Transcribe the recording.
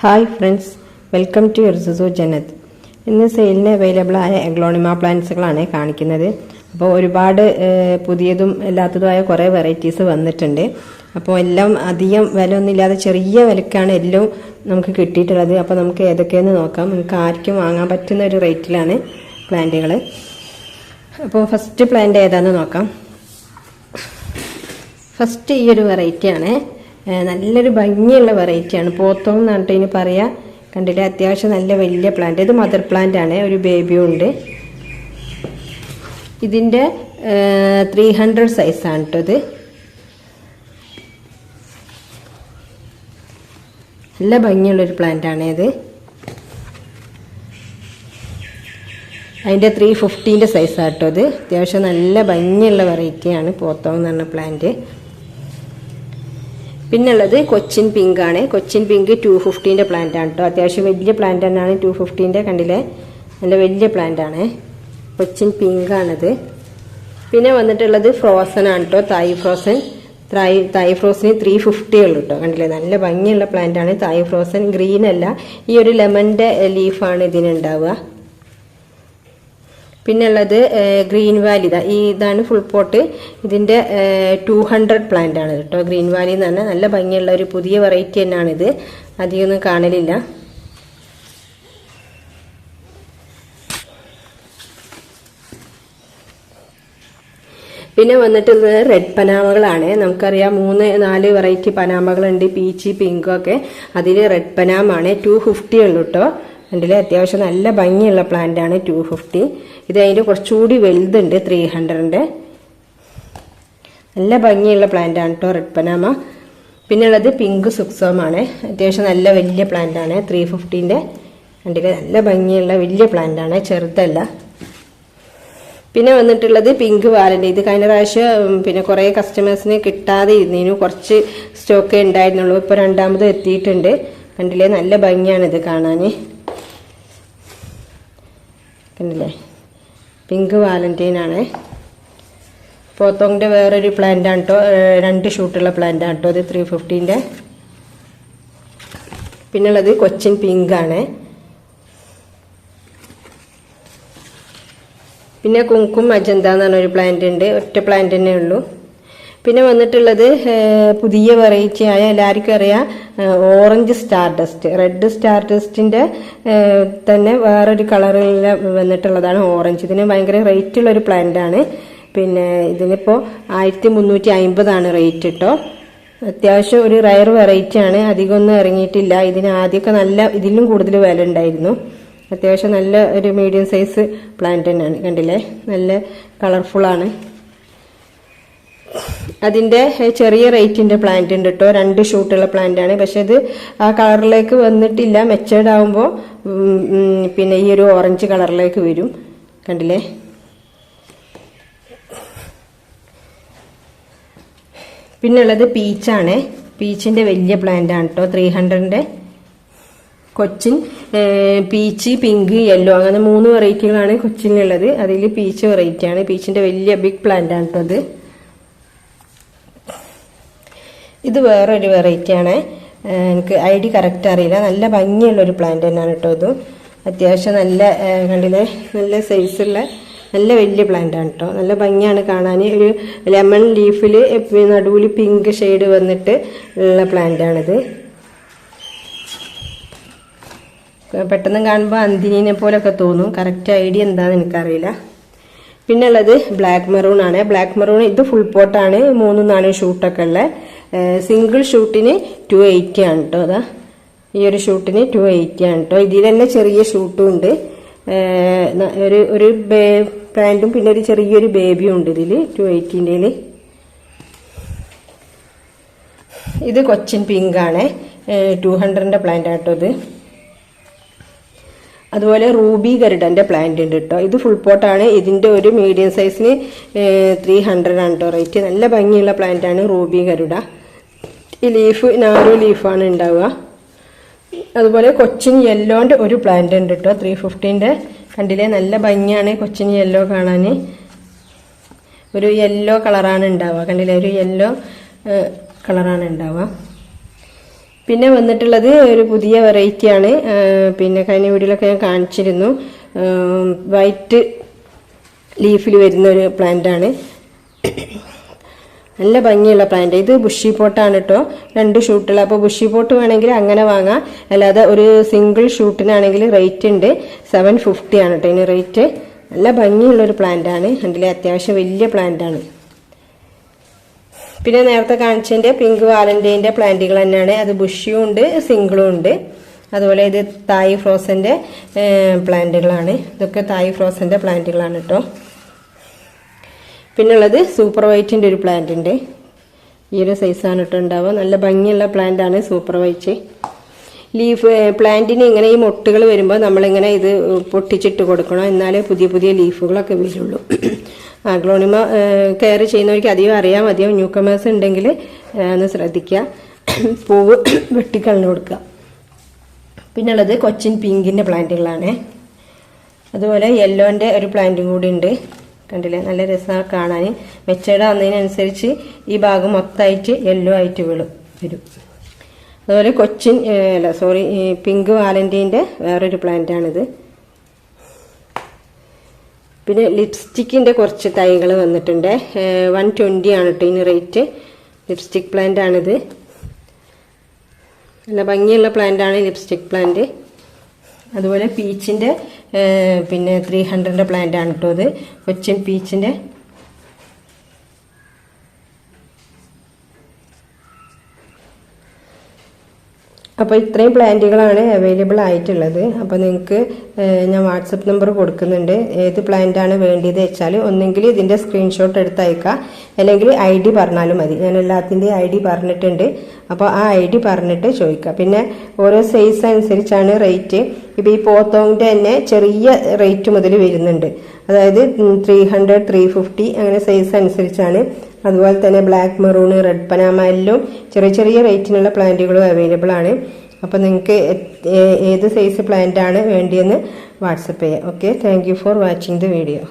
Hi friends, welcome to Irsusu Jannat. ഇന്ന് സെയിലിന് available ആയ എഗ്ലോണിമ പ്ലാന്റ്സുകളാണ് കാണിക്കുന്നത്. അപ്പോൾ ഒരുപാട് പുതിയതും അല്ലാത്തതുമായ കുറേ വെറൈറ്റീസ് വന്നിട്ടുണ്ട്. അപ്പോൾ എല്ലാം അധികം വില ഒന്നുമില്ലാതെ ചെറിയ വിലക്കാണ് എല്ലാം നമുക്ക് കിട്ടിയിട്ടുള്ളത്. അപ്പോൾ നമുക്ക് ഏതൊക്കെയെന്ന് നോക്കാം. നമുക്ക് ആർക്കും വാങ്ങാൻ പറ്റുന്ന ഒരു റേറ്റിലാണ് പ്ലാന്റുകൾ. അപ്പോൾ ഫസ്റ്റ് പ്ലാന്റ് ഏതാണെന്ന് നോക്കാം. ഫസ്റ്റ് ഈ ഒരു വെറൈറ്റിയാണ്. നല്ലൊരു ഭംഗിയുള്ള വെറൈറ്റിയാണ്. പോത്തോം എന്ന് പറഞ്ഞിട്ട് ഇതിന് പറയാം. കണ്ടില്ലേ, അത്യാവശ്യം നല്ല വലിയ പ്ലാന്റ്. ഇത് മദർ പ്ലാന്റ് ആണ്, ഒരു ബേബിയും ഉണ്ട്. ഇതിൻ്റെ 300 സൈസാണ് കേട്ടോ. ഇത് നല്ല ഭംഗിയുള്ളൊരു പ്ലാന്റ് ആണ് ഇത്. അതിൻ്റെ 350 സൈസാണ് കേട്ടോ. ഇത് അത്യാവശ്യം നല്ല ഭംഗിയുള്ള വെറൈറ്റിയാണ് പോത്തോം എന്ന് പറഞ്ഞ പ്ലാന്റ്. പിന്നുള്ളത് കൊച്ചിൻ പിങ്ക് ആണ്. കൊച്ചിൻ പിങ്ക് 250 പ്ലാന്റ് ആണ് കേട്ടോ. അത്യാവശ്യം വലിയ പ്ലാന്റ് തന്നെയാണ്. 250 കണ്ടില്ലേ, നല്ല വലിയ പ്ലാന്റ് ആണ്. കൊച്ചിൻ പിങ്ക് ആണിത്. പിന്നെ വന്നിട്ടുള്ളത് ഫ്രോസൺ ആണ് കേട്ടോ. തായ് ഫ്രോസൺ. തായ് ഫ്രോസന് 350 ഉള്ളൂ കേട്ടോ. കണ്ടില്ലേ, നല്ല ഭംഗിയുള്ള പ്ലാന്റ് ആണ്. തായ് ഫ്രോസൺ ഗ്രീൻ അല്ല, ഈ ഒരു ലെമണിന്റെ ലീഫാണ് ഇതിനുണ്ടാവുക. പിന്നെ ഉള്ളത് ഗ്രീൻ വാലി. ഇതാണ് ഫുൾ പോട്ട്. ഇതിൻ്റെ 200 പ്ലാന്റ് ആണ് കേട്ടോ. ഗ്രീൻ വാലി എന്ന് പറഞ്ഞാൽ നല്ല ഭംഗിയുള്ള ഒരു പുതിയ വെറൈറ്റി തന്നെയാണിത്. അധികമൊന്നും കാണലില്ല. പിന്നെ വന്നിട്ടുള്ളത് റെഡ് പനാമകളാണ്. നമുക്കറിയാം 3-4 വെറൈറ്റി പനാമകളുണ്ട്, പീച്ച് പിങ്കും ഒക്കെ. അതിൽ റെഡ് പനാമാണ് 250 ഉള്ളൂ കേട്ടോ. കണ്ടില്ലേ, അത്യാവശ്യം നല്ല ഭംഗിയുള്ള പ്ലാന്റ് ആണ് 250. ഇത് അതിൻ്റെ കുറച്ചുകൂടി വലുതുണ്ട് 300. നല്ല ഭംഗിയുള്ള പ്ലാന്റ് ആണ് കേട്ടോ റെഡ് പനാമ. പിന്നെ ഉള്ളത് പിങ്ക് സുക്സോമാണ്. അത്യാവശ്യം നല്ല വലിയ പ്ലാന്റ് ആണ് 350. കണ്ടില്ലേ, നല്ല ഭംഗിയുള്ള വലിയ പ്ലാന്റ് ആണ്, ചെറുതല്ല. പിന്നെ വന്നിട്ടുള്ളത് പിങ്ക് വാലന്റ്. ഇത് കഴിഞ്ഞ പ്രാവശ്യം പിന്നെ കുറേ കസ്റ്റമേഴ്സിന് കിട്ടാതെ ഇരുന്നതിന് കുറച്ച് സ്റ്റോക്കേ ഉണ്ടായിരുന്നുള്ളൂ. ഇപ്പോൾ രണ്ടാമത് എത്തിയിട്ടുണ്ട്. കണ്ടില്ലേ, നല്ല ഭംഗിയാണ് ഇത് കാണാൻ. കണ്ടില്ലേ, പിങ്ക് വാലന്റൈൻ ആണ്. പോത്തോങ്ങിൻ്റെ വേറൊരു പ്ലാന്റ് ആണ് കേട്ടോ. 2 ഷൂട്ടുള്ള പ്ലാന്റ് ആണ് കേട്ടോ ഇത് 350. പിന്നുള്ളത് കൊച്ചിൻ പിങ്ക് ആണ്. പിന്നെ കുങ്കും മജന്ത എന്ന് പറഞ്ഞൊരു പ്ലാന്റ് ഉണ്ട്. ഒറ്റ പ്ലാന്റ് തന്നെ ഉള്ളൂ. പിന്നെ വന്നിട്ടുള്ളത് പുതിയ വെറൈറ്റി ആയ എല്ലാവർക്കും അറിയാം orange star dust. Red star ഡസ്റ്റിൻ്റെ തന്നെ വേറൊരു കളറിൽ വന്നിട്ടുള്ളതാണ് ഓറഞ്ച്. ഇതിന് ഭയങ്കര റേറ്റ് ഉള്ളൊരു പ്ലാന്റ് ആണ്. പിന്നെ ഇതിനിപ്പോൾ 1350 റേറ്റ് കേട്ടോ. അത്യാവശ്യം ഒരു റയർ വെറൈറ്റി ആണ്, അധികമൊന്നും ഇറങ്ങിയിട്ടില്ല. ഇതിന് ആദ്യമൊക്കെ നല്ല ഇതിലും കൂടുതൽ വില ഉണ്ടായിരുന്നു. അത്യാവശ്യം നല്ല ഒരു മീഡിയം സൈസ് പ്ലാന്റ് തന്നെയാണ്. കണ്ടില്ലേ, നല്ല കളർഫുള്ളാണ്. അതിൻ്റെ ചെറിയ റേറ്റിൻ്റെ പ്ലാന്റ് ഉണ്ട് കേട്ടോ. 2 ഷൂട്ടുള്ള പ്ലാന്റ് ആണ്. പക്ഷെ ഇത് ആ കളറിലേക്ക് വന്നിട്ടില്ല. മെച്ചേർഡ് ആകുമ്പോൾ പിന്നെ ഈ ഒരു ഓറഞ്ച് കളറിലേക്ക് വരും. കണ്ടില്ലേ, പിന്നെ ഉള്ളത് പീച്ചാണ്. പീച്ചിൻ്റെ വലിയ പ്ലാന്റ് ആണ് കേട്ടോ. 300. കൊച്ചിൻ പീച്ച് പിങ്ക് യെല്ലോ അങ്ങനെ 3 വെറൈറ്റികളാണ് കൊച്ചിനുള്ളത്. അതിൽ പീച്ച് വെറൈറ്റിയാണ്. പീച്ചിൻ്റെ വലിയ ബിഗ് പ്ലാന്റ് ആണ് കേട്ടോ. ഇത് വേറൊരു വെറൈറ്റിയാണ്. എനിക്ക് ID കറക്റ്റ് അറിയില്ല. നല്ല ഭംഗിയുള്ളൊരു പ്ലാന്റ് തന്നെയാണ് കേട്ടോ. ഇതും അത്യാവശ്യം നല്ല കണ്ടില്ലേ, നല്ല സൈസുള്ള നല്ല വലിയ പ്ലാന്റ് ആണ് കേട്ടോ. നല്ല ഭംഗിയാണ് കാണാൻ. ഒരു ലെമൺ ലീഫിൽ നടുവിൽ പിങ്ക് ഷെയ്ഡ് വന്നിട്ട് ഉള്ള പ്ലാന്റ് ആണിത്. പെട്ടെന്ന് കാണുമ്പോൾ അന്തിനെ പോലൊക്കെ തോന്നും. കറക്റ്റ് ID എന്താണെന്ന് എനിക്കറിയില്ല. പിന്നെ ഉള്ളത് ബ്ലാക്ക് മെറൂൺ ആണ്. ബ്ലാക്ക് മെറൂൺ ഇത് ഫുൾ പോട്ടാണ്. 3-4 ഷൂട്ടൊക്കെ ഉള്ള. സിംഗിൾ ഷൂട്ടിന് 280 ആണ് കേട്ടോ. അതാ ഈ ഒരു ഷൂട്ടിന് 280 ആണ് കേട്ടോ. ഇതിൽ തന്നെ ചെറിയ ഷൂട്ടും ഉണ്ട്. ഒരു പാൻറ്റും പിന്നെ ഒരു ചെറിയൊരു ബേബിയും ഉണ്ട് ഇതിൽ 280. ഇത് കൊച്ചിൻ പിങ്ക് ആണ്. 200 പ്ലാന്റ് ആട്ടോ ഇത്. അതുപോലെ റൂബി ഗരുഡന്റെ പ്ലാന്റ് ഉണ്ട് കേട്ടോ. ഇത് ഫുൾ പോട്ടാണ്. ഇതിന്റെ ഒരു മീഡിയം സൈസിന് 300 ആണ് കേട്ടോ റേറ്റ്. നല്ല ഭംഗിയുള്ള പ്ലാന്റ് ആണ് റൂബി ഗരുഡ. ഈ ലീഫ് നാരോ ലീഫാണ് ഉണ്ടാവുക. അതുപോലെ കൊച്ചിൻ യെല്ലോന്റെ ഒരു പ്ലാന്റ് ഉണ്ട് കേട്ടോ 350. കണ്ടില്ലേ, നല്ല ഭംഗിയാണ് കൊച്ചിൻ യെല്ലോ കാണാൻ. ഒരു യെല്ലോ കളറാണ് ഉണ്ടാവുക. കണ്ടില്ലേ, ഒരു യെല്ലോ കളറാണ് ഉണ്ടാവുക. പിന്നെ വന്നിട്ടുള്ളത് ഒരു പുതിയ വെറൈറ്റിയാണ്. പിന്നെ കഴിഞ്ഞ വീഡിയോയിലൊക്കെ ഞാൻ കാണിച്ചിരുന്നു. വൈറ്റ് ലീഫിൽ വരുന്ന ഒരു പ്ലാന്റാണ്. നല്ല ഭംഗിയുള്ള പ്ലാന്റ്. ഇത് ബുഷി പോട്ടാണ് കേട്ടോ, 2 ഷൂട്ടുള്ള. അപ്പോൾ ബുഷി പോട്ട് വേണമെങ്കിൽ അങ്ങനെ വാങ്ങാം, അല്ലാതെ ഒരു സിംഗിൾ ഷൂട്ടിനാണെങ്കിൽ റേറ്റ് ഉണ്ട് 750 ആണ് കേട്ടോ ഇതിന് റേറ്റ്. നല്ല ഭംഗിയുള്ളൊരു പ്ലാന്റാണ്. അതിലെ അത്യാവശ്യം വലിയ പ്ലാന്റാണ്. പിന്നെ നേരത്തെ കാണിച്ചതിൻ്റെ പിങ്ക് വാലന്റൈൻ്റെ പ്ലാന്റുകൾ തന്നെയാണ്. അത് ബുഷിയും ഉണ്ട്, സിംഗിളും ഉണ്ട്. അതുപോലെ ഇത് തായ് ഫ്രോസൻ്റെ പ്ലാന്റുകളാണ്. ഇതൊക്കെ തായ് ഫ്രോസൻ്റെ പ്ലാന്റുകളാണ് കേട്ടോ. പിന്നുള്ളത് സൂപ്പർ വൈറ്റിൻ്റെ ഒരു പ്ലാന്റ് ഉണ്ട്. ഈ ഒരു സൈസാണ് കേട്ടോ ഉണ്ടാവുക. നല്ല ഭംഗിയുള്ള പ്ലാന്റാണ് സൂപ്പർ വൈറ്റ്. ലീഫ് പ്ലാന്റിന് ഇങ്ങനെ ഈ മൊട്ടുകൾ വരുമ്പോൾ നമ്മളിങ്ങനെ ഇത് പൊട്ടിച്ചിട്ട് കൊടുക്കണം, എന്നാലേ പുതിയ പുതിയ ലീഫുകളൊക്കെ വരുള്ളൂ. അഗ്ലോണിമ കെയർ ചെയ്യുന്നവർക്ക് അധികം അറിയാൻ മതിയോ. ന്യൂ കമേഴ്സ് ഉണ്ടെങ്കിൽ ഒന്ന് ശ്രദ്ധിക്കുക, പൂവ് വെട്ടിക്കളഞ്ഞു കൊടുക്കുക. പിന്നുള്ളത് കൊച്ചിൻ പിങ്കിൻ്റെ പ്ലാന്റുകളാണ്. അതുപോലെ യെല്ലോൻ്റെ ഒരു പ്ലാന്റും കൂടി ഉണ്ട്. കണ്ടില്ലേ, നല്ല രസമാണ് കാണാൻ. മെച്ചേർഡ് ആവുന്നതിനനുസരിച്ച് ഈ ഭാഗം മൊത്തമായിട്ട് യെല്ലോ ആയിട്ട് വരും. അതുപോലെ കൊച്ചിൻ പിങ്ക് വാലന്റൈൻ്റെ വേറൊരു പ്ലാന്റാണിത്. പിന്നെ ലിപ്സ്റ്റിക്കിൻ്റെ കുറച്ച് തൈകൾ വന്നിട്ടുണ്ട്. 120 ആണ് കേട്ടോ ഇതിന് റേറ്റ്. ലിപ്സ്റ്റിക് പ്ലാന്റ് ആണിത്. നല്ല ഭംഗിയുള്ള പ്ലാന്റാണ് ലിപ്സ്റ്റിക് പ്ലാന്റ്. അതുപോലെ പീച്ചിൻ്റെ പിന്നെ 300 പ്ലാന്റ് ആണ് കേട്ടോ അത്, കൊച്ചിൻ പീച്ചിൻ്റെ. അപ്പോൾ ഇത്രയും പ്ലാന്റുകളാണ് അവൈലബിൾ ആയിട്ടുള്ളത്. അപ്പോൾ നിങ്ങൾക്ക് ഞാൻ വാട്സപ്പ് നമ്പർ കൊടുക്കുന്നുണ്ട്. ഏത് പ്ലാന്റാണ് വേണ്ടിയത് വെച്ചാൽ ഒന്നെങ്കിൽ ഇതിൻ്റെ സ്ക്രീൻഷോട്ട് എടുത്ത് അയക്കുക, അല്ലെങ്കിൽ ID പറഞ്ഞാലും മതി. ഞാൻ എല്ലാത്തിൻ്റെയും ID പറഞ്ഞിട്ടുണ്ട്. അപ്പോൾ ആ ID പറഞ്ഞിട്ട് ചോദിക്കുക. പിന്നെ ഓരോ സൈസ് അനുസരിച്ചാണ് റേറ്റ്. ഇപ്പോൾ ഈ പോത്തോങ്ങിൻ്റെ തന്നെ ചെറിയ റേറ്റ് മുതൽ വരുന്നുണ്ട്. അതായത് 300, 350 അങ്ങനെ സൈസ് അനുസരിച്ചാണ്. അതുപോലെ തന്നെ ബ്ലാക്ക് മെറൂണ്, റെഡ് പനാമ എല്ലാം ചെറിയ ചെറിയ റേറ്റിനുള്ള പ്ലാന്റുകളും അവൈലബിൾ ആണ്. അപ്പോൾ നിങ്ങൾക്ക് ഏത് സൈസ് പ്ലാന്റ് ആണ് വേണ്ടിയെന്ന് വാട്സപ്പ് ചെയ്യാം. Okay, thank you for watching the video.